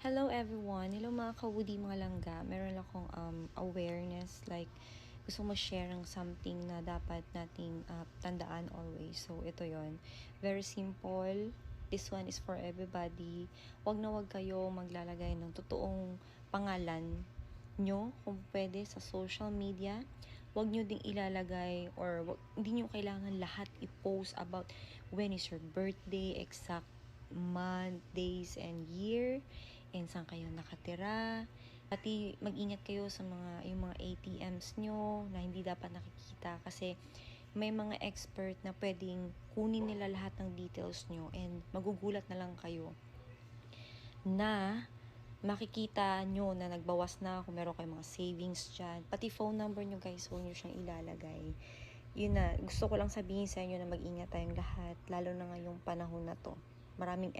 Hello everyone! Hello mga kawudi, mga langga. Meron akong awareness, like gusto mo share ng something na dapat nating tandaan always. So ito yon, very simple. This one is for everybody. Wag na wag kayo maglalagay ng totoong pangalan nyo kung pwede sa social media. Wag nyo ding ilalagay or hindi nyo kailangan lahat i-post about when is your birthday, exact month, days, and year, and saan kayo nakatira. Pati mag-ingat kayo sa yung mga ATMs nyo na hindi dapat nakikita kasi may mga expert na pwedeng kunin nila lahat ng details nyo and magugulat na lang kayo na makikita nyo na nagbawas na kung meron kayong mga savings dyan. Pati phone number nyo guys, huwag nyo siyang ilalagay. Yun na, gusto ko lang sabihin sa inyo na mag-ingat tayong lahat, lalo na ngayong panahon na to. Maraming